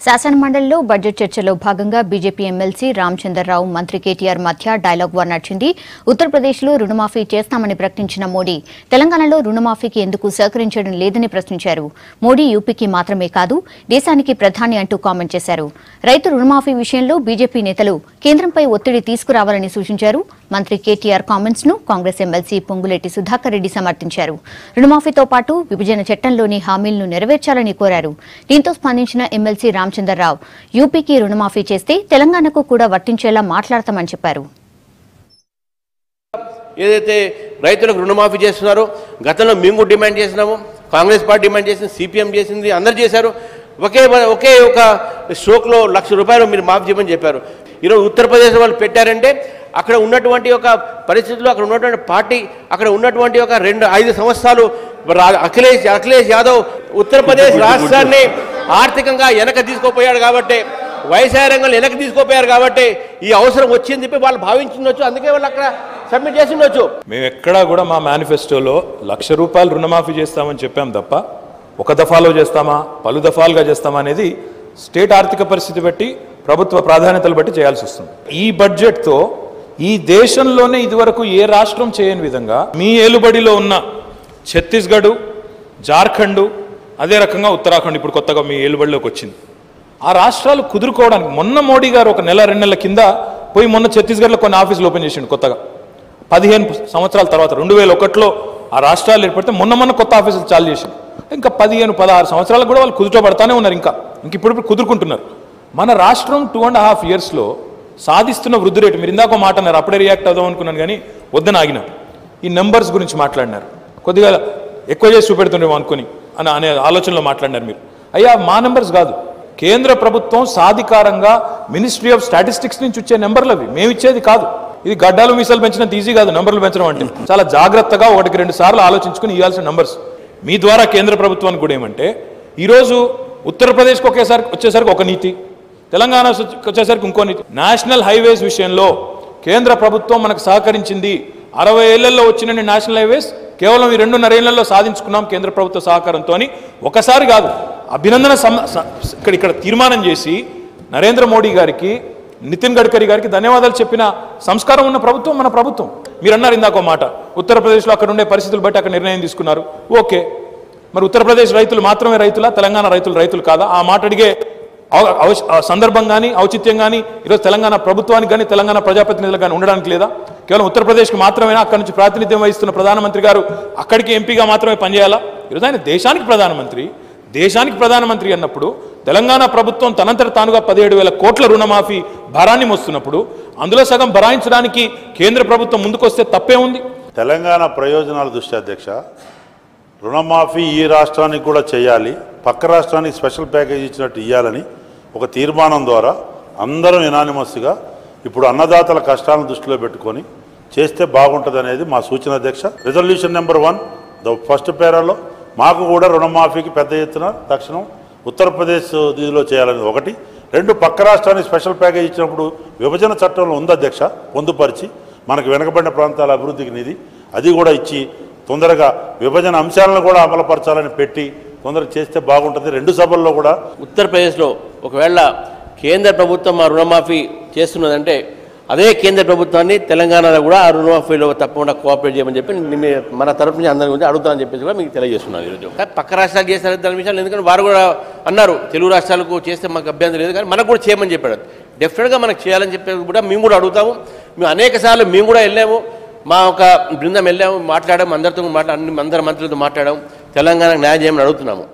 శాసనమండలిలో budget చర్చలో భాగంగా BJP MLC Ramachandra Rao మంత్రి కేటీఆర్ మధ్య డైలాగ్ వార్ నడిచింది. ఉత్తరప్రదేశ్లో రుణమాఫీ చేస్తామని ప్రకటించిన మోడీ తెలంగాణలో రుణమాఫీకి ఎందుకు సహకరించడం లేదని ప్రశ్నించారు. మోడీ యూపీకి మాత్రమే కాదు దేశానికి ప్రధాని అంటూ కామెంట్ చేశారు. రైతు రుణమాఫీ విషయంలో బీజేపీ నేతలు కేంద్రంపై ఒత్తిడి తీసుకురావాలని సూచించారు. మంత్రి కేటీఆర్ కామెంట్స్ ను కాంగ్రెస్ ఎమ్మెల్సీ పొంగులేటి సుధాకర్ రెడ్డి సమర్థించారు. రుణమాఫీతో పాటు విభజన చట్టంలోని హామీలను నెరవేర్చాలని కోరారు. దీంతో స్పందించిన ఎమ్మెల్సీ రామచంద్రరావు యూపీకి రుణమాఫీ చేస్తే తెలంగాణకు కూడా వర్తించేలా మాట్లాడతామని చెప్పారు. ఏదైతే రైతులకు రుణమాఫీ చేస్తున్నారో గతంలో మేము డిమాండ్ చేసినాము, కాంగ్రెస్ పార్టీ డిమాండ్ చేసింది, సిపిఎం చేసింది, అందరు చేశారు. ఒకే ఒక స్ట్రోక్లో ₹1,00,000 మీరు మాఫీ చేయమని చెప్పారు. ఈరోజు ఉత్తరప్రదేశ్ వాళ్ళు పెట్టారంటే అక్కడ ఉన్నటువంటి ఒక పరిస్థితుల్లో అక్కడ ఉన్నటువంటి పార్టీ అక్కడ ఉన్నటువంటి ఒక 5 సంవత్సరాలు అఖిలేష్ యాదవ్ ఉత్తరప్రదేశ్ రాష్ట్రాన్ని ఆర్థికంగా వెనక తీసుకోపోయాడు కాబట్టి, వ్యవసాయ రంగంలో వెనక తీసుకోపోయారు కాబట్టి ఈ అవసరం వచ్చింది చెప్పి వాళ్ళు భావించుండొచ్చు. అందుకే వాళ్ళు అక్కడ సబ్మిట్ చేసి ఉండొచ్చు. మేము ఎక్కడా కూడా మా మేనిఫెస్టోలో ₹1,00,000 రుణమాఫీ చేస్తామని చెప్పాం తప్ప ఒక దఫాలో చేస్తామా పలు దఫాలుగా చేస్తామా అనేది స్టేట్ ఆర్థిక పరిస్థితి బట్టి ప్రభుత్వ ప్రాధాన్యతలు బట్టి చేయాల్సి వస్తుంది. ఈ బడ్జెట్తో ఈ దేశంలోనే ఇదివరకు ఏ రాష్ట్రం చేయని విధంగా మీ ఏలుబడిలో ఉన్న ఛత్తీస్గఢ్, జార్ఖండ్, అదే రకంగా ఉత్తరాఖండ్ ఇప్పుడు కొత్తగా మీ ఏలుబడిలోకి వచ్చింది. ఆ రాష్ట్రాలు కుదురుకోవడానికి మొన్న మోడీ గారు ఒక నెల 2 నెలల కింద పోయి మొన్న ఛత్తీస్గఢ్లో కొన్ని ఆఫీసులు ఓపెన్ చేసిండు కొత్తగా. 15 సంవత్సరాల తర్వాత 2001లో ఆ రాష్ట్రాలు ఏర్పడితే మొన్న కొత్త ఆఫీసులు చాలు చేసింది. ఇంకా 15-16 సంవత్సరాలకు కూడా వాళ్ళు కుదుటపడతానే ఉన్నారు. ఇంకా ఇప్పుడు కుదురుకుంటున్నారు. మన రాష్ట్రం 2.5 ఇయర్స్లో సాధిస్తున్న వృద్ధి రేటు, మీరు ఇందాక మాట అన్నారు, అప్పుడే రియాక్ట్ అవుదాం అనుకున్నాను కానీ వద్దని ఆగినాం. ఈ నెంబర్స్ గురించి మాట్లాడినారు, కొద్దిగా ఎక్కువ చేసి చూపెడుతుండేమో అనుకుని అనే ఆలోచనలో మాట్లాడినారు మీరు. అయ్యా మా నెంబర్స్ కాదు, కేంద్ర ప్రభుత్వం సాధికారంగా మినిస్ట్రీ ఆఫ్ స్టాటిస్టిక్స్ నుంచి వచ్చే నెంబర్లు అవి, మేము ఇచ్చేది కాదు. ఇది గడ్డాలు మీసాలు పెంచినంత ఈజీ కాదు నెంబర్లు పెంచడం అంటే. చాలా జాగ్రత్తగా 1-2 సార్లు ఆలోచించుకుని ఇవ్వాల్సిన నెంబర్స్. మీ ద్వారా కేంద్ర ప్రభుత్వానికి కూడా ఏమంటే ఈరోజు ఉత్తరప్రదేశ్కి వచ్చేసరికి ఒక నీతి, తెలంగాణ వచ్చేసరికి ఇంకో నీతి. నేషనల్ హైవేస్ విషయంలో కేంద్ర ప్రభుత్వం మనకు సహకరించింది. 60 ఏళ్లలో వచ్చిన నేషనల్ హైవేస్ కేవలం ఈ 2.5 ఏళ్లలో సాధించుకున్నాం కేంద్ర ప్రభుత్వ సహకారంతో. ఒకసారి కాదు, అభినందన ఇక్కడ తీర్మానం చేసి నరేంద్ర మోడీ గారికి, నితిన్ గడ్కరీ గారికి ధన్యవాదాలు చెప్పిన సంస్కారం ఉన్న ప్రభుత్వం మన ప్రభుత్వం. మీరు అన్నారు ఇందాక మాట, ఉత్తరప్రదేశ్లో అక్కడ ఉండే పరిస్థితులు బట్టి అక్కడ నిర్ణయం తీసుకున్నారు. ఓకే, మరి ఉత్తరప్రదేశ్ రైతులు మాత్రమే రైతులా, తెలంగాణ రైతులు కాదా? ఆ మాట అడిగే సందర్భం కానీ ఔచిత్యం కానీ ఈరోజు తెలంగాణ ప్రభుత్వానికి కానీ తెలంగాణ ప్రజాప్రతినిధులకు కానీ ఉండడానికి లేదా? కేవలం ఉత్తరప్రదేశ్కి మాత్రమేనా అక్కడి నుంచి ప్రాతినిధ్యం వహిస్తున్న ప్రధానమంత్రి గారు అక్కడికి ఎంపీగా మాత్రమే పనిచేయాలా? ఈరోజు ఆయన దేశానికి ప్రధానమంత్రి అన్నప్పుడు తెలంగాణ ప్రభుత్వం తనంతట తానుగా 17,000 కోట్ల రుణమాఫీ భారాన్ని మోస్తున్నప్పుడు అందులో సగం భరాయించడానికి కేంద్ర ప్రభుత్వం ముందుకొస్తే తప్పే ఉంది. తెలంగాణ ప్రయోజనాల దృష్ట్యా అధ్యక్ష, రుణమాఫీ ఈ రాష్ట్రానికి కూడా చేయాలి, పక్క రాష్ట్రానికి స్పెషల్ ప్యాకేజ్ ఇచ్చినట్టు ఇవ్వాలని ఒక తీర్మానం ద్వారా అందరం యునానిమస్గా ఇప్పుడు అన్నదాతల కష్టాలను దృష్టిలో పెట్టుకొని చేస్తే బాగుంటుంది అనేది మా సూచన అధ్యక్ష. రిజల్యూషన్ నెంబర్ 1 ఫస్ట్ పేరాలో మాకు కూడా రుణమాఫీకి పెద్ద ఎత్తున తక్షణం ఉత్తరప్రదేశ్ దీనిలో చేయాలని 1. 2, పక్క రాష్ట్రానికి స్పెషల్ ప్యాకేజ్ ఇచ్చినప్పుడు విభజన చట్టంలో ఉంది అధ్యక్ష, పొందుపరిచి మనకు వెనకబడిన ప్రాంతాల అభివృద్ధికి నిధి అది కూడా ఇచ్చి తొందరగా విభజన అంశాలను కూడా అమలుపరచాలని పెట్టి తొందరగా చేస్తే బాగుంటుంది. 2 సభల్లో కూడా ఉత్తరప్రదేశ్లో ఒకవేళ కేంద్ర ప్రభుత్వం ఆ రుణమాఫీ చేస్తున్నదంటే అదే కేంద్ర ప్రభుత్వాన్ని తెలంగాణలో కూడా ఆ రుణమాఫీలో తప్పకుండా కోఆపరేట్ చేయమని చెప్పి మన తరఫు నుంచి అందరి గురించి అడుగుతామని చెప్పేసి కూడా మీకు తెలియజేస్తున్నాను ఈరోజు. కానీ పక్క రాష్ట్రాలు చేస్తారు దాని విషయాలు, ఎందుకంటే వారు కూడా అన్నారు తెలుగు రాష్ట్రాలకు చేస్తే మాకు అభ్యంతరం లేదు, కానీ మనకు కూడా చేయమని చెప్పాడు. డెఫినెట్గా మనకు చేయాలని చెప్పి కూడా మేము కూడా అడుగుతాము. మేము అనేక సార్లు మేము కూడా వెళ్ళాము, మా ఒక బృందం వెళ్ళాము, మాట్లాడాము, అందరితో అందరి మంత్రులతో మాట్లాడాము, తెలంగాణకు న్యాయం చేయమని అడుగుతున్నాము.